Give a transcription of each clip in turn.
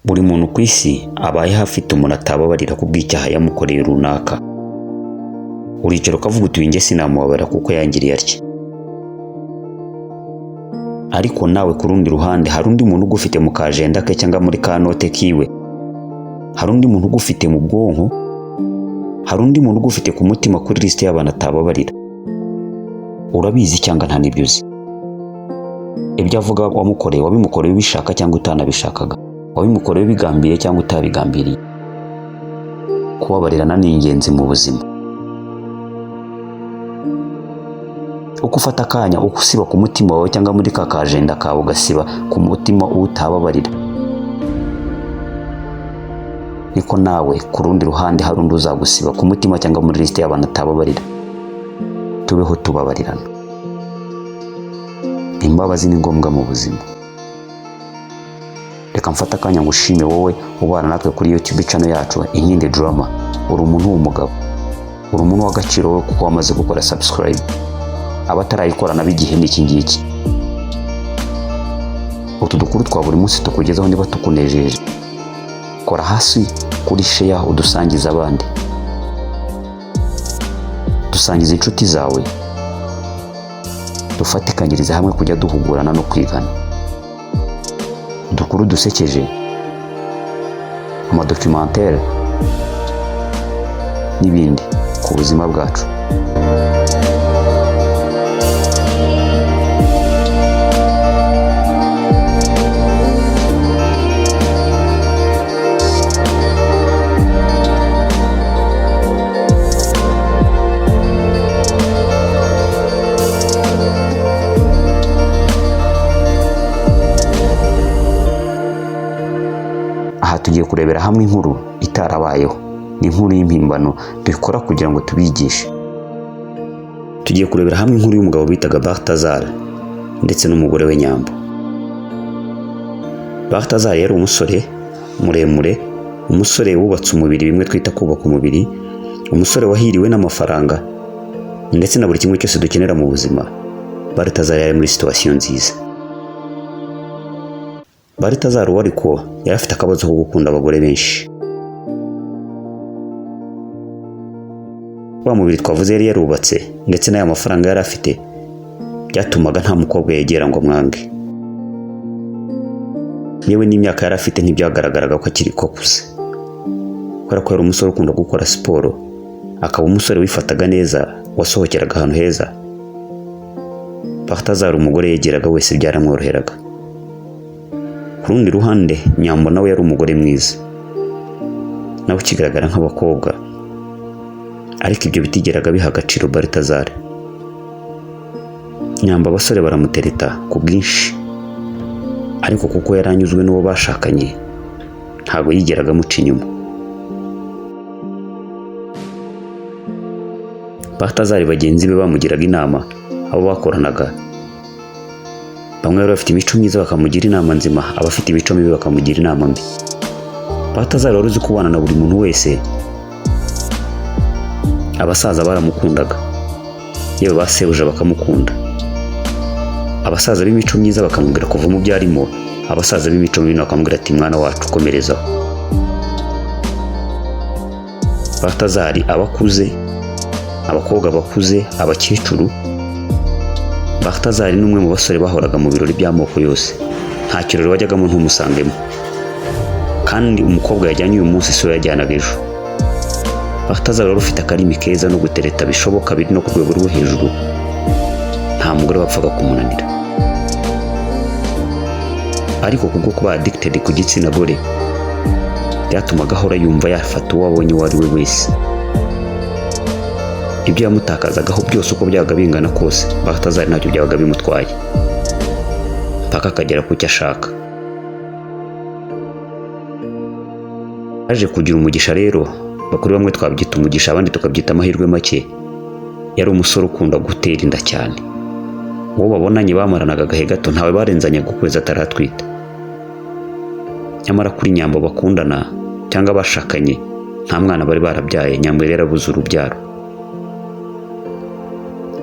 buri muntu ku isi abayeho afite umuntu atababarira ku bw'icyaha yamukoreye runaka. Uricaro ukavuga uti njye sinamubabarira kuko yangiriye atya. Ariko nawe ku rundi ruhande hari undi muntu ugufite mu kajenda ke cyangwa muri ka note kiwe, hari undi muntu ugufite mu bwonko, hari undi muntu ugufite ku mutima kuri liste y'abantu atababarira. Urabizi cyangwa nta nibyo uzi? Ibyo avuga wamukoreye, wabimukoreye ubishaka cyangwa utanabishakaga, wabimukoreye bigambiriye cyangwa utabigambiriye. Kubabarirana ni ingenzi mu buzima. Uko ufata akanya ukusiba ku mutima wawe cyangwa muri ka kajenda kawe ugasiba ku mutima utababarira, niko nawe ku rundi ruhande hari undi uzagusiba ku mutima cyangwa muri liste y'abantu atababarira. Tubeho tubabarirana. Imbabazi ni ngombwa mu buzima. Reka mfata akanya ngushime wowe ubana natwe kuri YouTube channel yacu Inkindi Drama. Uri umuntu w'umugabo, uri umuntu w'agaciro wowe kuko wamaze gukora subscribe. Abatarayikora nabigihe n'iki ngiki. Utu dukuru twa buri munsi tukugezaho niba tukunejeje, kora hasi kuri share udusangiza abandi. Dusangiza inshuti zawe, dufatikanyirize hamwe kujya duhugurana no kwigana. Dukuru dusekeje, amadocumentaire n'ibindi ku buzima bwacu. Aha tugiye kurebera hamwe inkuru itarabayeho. Ni inkuru y'impimbano dukora kugira ngo tubigishe. Tugiye kurebera hamwe inkuru y'umugabo bitaga Balthazar ndetse n'umugore we Nyambo. Balthazar yari umusore muremure, umusore wubatse umubiri, bimwe twita kubaka umubiri, umusore wahiriwe n'amafaranga ndetse na buri kimwe cyose dukenera mu buzima. Balthazar yari muri situation nziza. Balthazar wariko yari afite akabazo ko gukunda abagore benshi. Wa mubiri twavuze yari yarubatse ndetse n'aya mafaranga yari afite byatumaga nta mukobwa yegera ngo mwange. Yewe n'imyaka yari afite ntibyagaragaraga ko akiri kokuze. Kubera ko yari umusore ukunda gukora siporo, akaba umusore wifataga neza, wasohokeraga ahantu heza. Balthazar umugore yegeraga wese byaramworoheraga. Ku rundi ruhande Nyambo nawe yari umugore mwiza, nawe ukigaragara nk'abakobwa, ariko ibyo bitigeraga biha agaciro Balthazar. Nyambo abasore baramutereta ku bwinshi, ariko kuko yaranyuzwe n'uwo bashakanye ntabwo yigeraga amuca inyuma. Balthazar bagenzi be bamugiraga inama, abo bakoranaga. Bamwe bari bafite imico myiza bakamugira inama nzima, abafite imico mibi bakamugira inama mbi. Balthazar wari uzi kubana na buri muntu wese. Abasaza baramukundaga, yewe basebuja bakamukunda. Abasaza b'imico myiza bakamubwira kuva mu byarimo, abasaza b'imico mibi bakamubwira ati mwana wacu komereza. Balthazar abakuze, abakobwa bakuze, abakecuru. Balthazar ni umwe mu basore bahoraga mu birori by'amoko yose. Nta kirori wajyagamo ntumusangemo, kandi umukobwa yajyanye uyu munsi so yajyanaga ejo. Balthazar wari ufite akarimi keza no gutereta bishoboka, biri no ku rwego rwo hejuru. Nta mugore wapfaga kumunanira. Ariko kubwo kuba addicted ku gitsina gore, byatumaga ahora yumva yafata uwo abonye uwo ari we wese. Ibyo yamutakazagaho byose uko byabaga bingana kose, Balthazar ntacyo byabaga bimutwaye, mpaka akagera ku cyo ashaka. Aje kugira umugisha rero, bakuri bamwe twabyita umugisha, abandi tukabyita amahirwe make. Yari umusore ukunda gutera inda cyane. Uwo babonanye bamaranaga agahe gato, ntawe barenzanyaga ukwezi ataratwita. Nyamara kuri Nyambo bakundana cyangwa bashakanye, nta mwana bari barabyaye. Nyambo yari yarabuze urubyaro.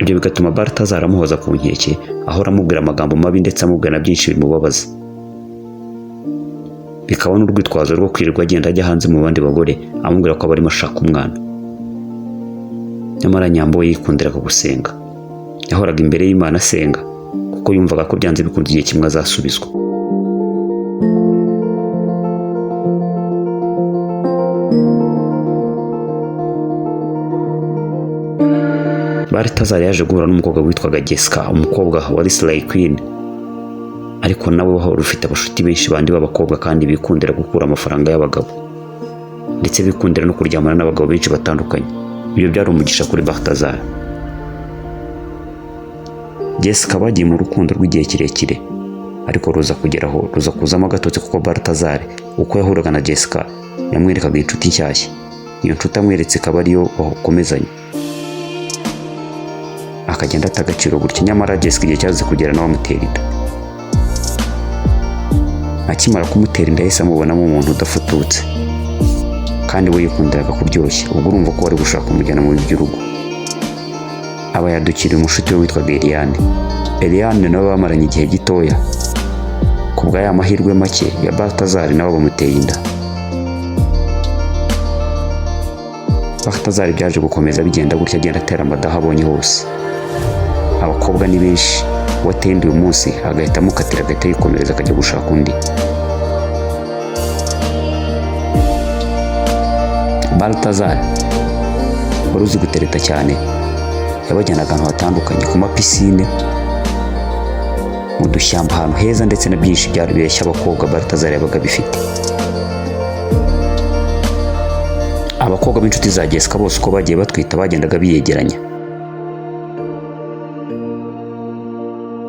Ibyo bigatuma Balthazar amuhoza ku nkeke, ahora amubwira amagambo mabi ndetse amubwira na byinshi bimubabaza. bikaba n'urwitwazo rwo kwirirwa agenda ajya hanze mu bandi bagore amubwira ko aba arimo ashaka umwana. Nyamara Nyambo we yikundiraga gusenga, yahoraga imbere y'Imana asenga kuko yumvaga ko byanze bikunze igihe kimwe azasubizwa. Balthazar yaje guhura n'umukobwa witwaga Jessica, umukobwa wa Slay Queen, ariko nawe wahora ufite abashuti benshi bandi b'abakobwa kandi bikundira gukura amafaranga y'abagabo ndetse bikundira no kuryamana n'abagabo benshi batandukanye. Ibyo byari umugisha kuri Balthazar. Jessica bagiye mu rukundo rw'igihe kirekire, ariko ruza kugeraho ruza kuzamo agatotsi kuko Balthazar uko yahuraga na Jessica yamwerekaga inshuti nshyashya. Iyo nshuti amweretse ikaba ariyo bakomezanya, akagenda atagaciro gutya. Nyamara Jessica igihe cyaze kugera nawe amutera inda. Akimara kumutera inda yahise amubonamo umuntu udafututse kandi we yikundiraga kuryoshya. Ubwo urumva ko wari gushaka kumujyana mu by'urugo. Aba yadukiriye umushuti we witwaga Eliane. Eliane nawe bamaranye igihe gitoya. Ku bwa ya mahirwe make ya Balthazar nawe bamuteye inda. Balthazar byaje gukomeza bigenda gutya, agenda atera amadaha abonye hose. Abakobwa ni benshi, watende uyu munsi agahita amukatira agahita yikomereza akajya gushaka undi. Balthazar wari uzi gutereta cyane, yabajyanaga ahantu hatandukanye, ku mapisine, mu dushyamba, ahantu heza ndetse na byinshi byari bireshya abakobwa Balthazar yabaga bifite. Abakobwa b'inshuti za Jessica bose uko bagiye batwita bagendaga biyegeranya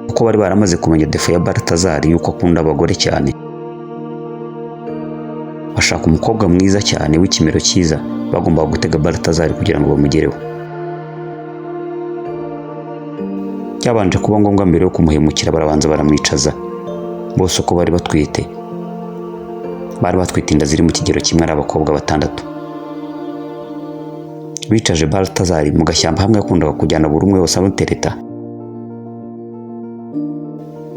kuko bari baramaze kumenya defo ya Balthazar yuko akunda abagore cyane. Bashaka umukobwa mwiza cyane w'ikimero cyiza, bagombaga gutega Balthazar kugira ngo bamugereho. Cyabanje kuba ngombwa mbere yo kumuhemukira barabanza baramwicaza. Bose uko bari batwite inda ziri mu kigero kimwe, ari abakobwa 6. Bicaje Balthazar mu gashyamba hamwe yakundaga kujyana buri umwe wose amutereta.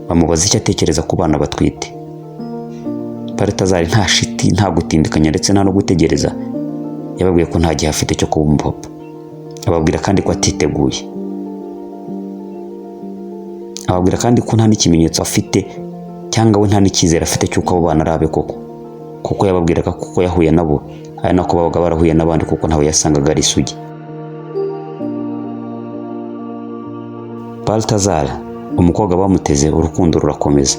Bamubaza icyo atekereza ku bana batwite. Balthazar nta shiti, nta gutindikanya ndetse nta no gutegereza, yababwiye ko nta gihe afite cyo kuba umupapa. Ababwira kandi ko atiteguye. Ababwira kandi ko nta n'ikimenyetso afite cyangwa we nta n'icyizere afite cy'uko abo bana arabe koko. Kuko yababwiraga kuko yahuye nabo, ari nako babaga barahuye n'abandi kuko ntawe yasangaga ari isugi. Balthazar umukobwa bamuteze urukundo rurakomeza.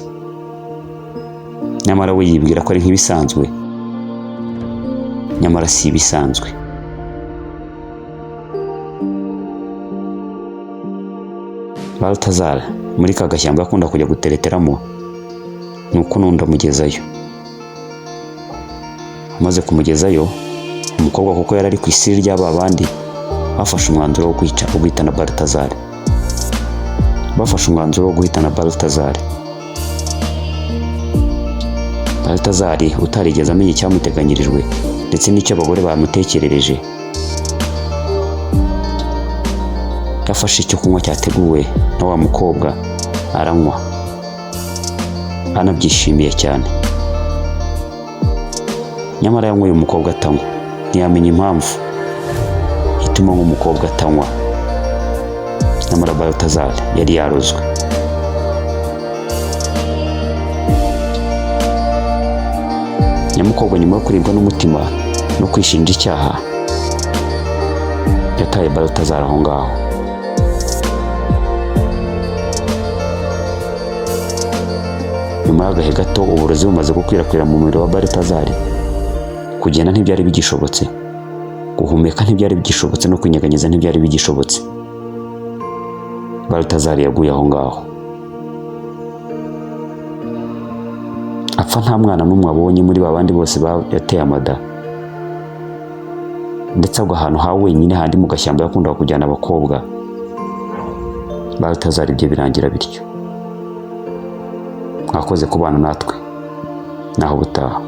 Nyamara we yibwira ko ari nk'ibisanzwe, nyamara si ibisanzwe. Balthazar muri ka gashyamba akunda kujya gutereteramo, nuko nunda mugezayo. Amaze kumugezayo, umukobwa kuko yari ari ku isiri ry'aba bandi, bafashe umwanzuro wo guhitana Balthazar. Balthazar utarigeze amenya icyamuteganyirijwe ndetse n'icyo abagore bamutekerereje, yafashe icyo kunywa cyateguwe na wa mukobwa aranywa, anabyishimiye cyane. Nyamara yanyweye umukobwa atanywa, ntiyamenya impamvu ituma nk'umukobwa atanywa. Nyamara Balthazar yari yarozwe. Nyamukobwa nyuma yo kuribwa n'umutima no kwishinja icyaha, yataye Balthazar aho ngaho. Nyuma y'agahe gato uburozi bumaze gukwirakwira mu mubiri wa Balthazar, kugenda ntibyari bigishobotse, guhumeka ntibyari bigishobotse, no kwinyeganyeza ntibyari bigishobotse. Balthazar yaguye aho ngaho, apfa nta mwana n'umwe abonye muri babandi bose yateye amada, ndetse agwa ahantu ha wenyine handi mu gashyamba yakundaga kujyana abakobwa. Balthazar ibyo birangira bityo. Mwakoze kubana natwe, naho butaha.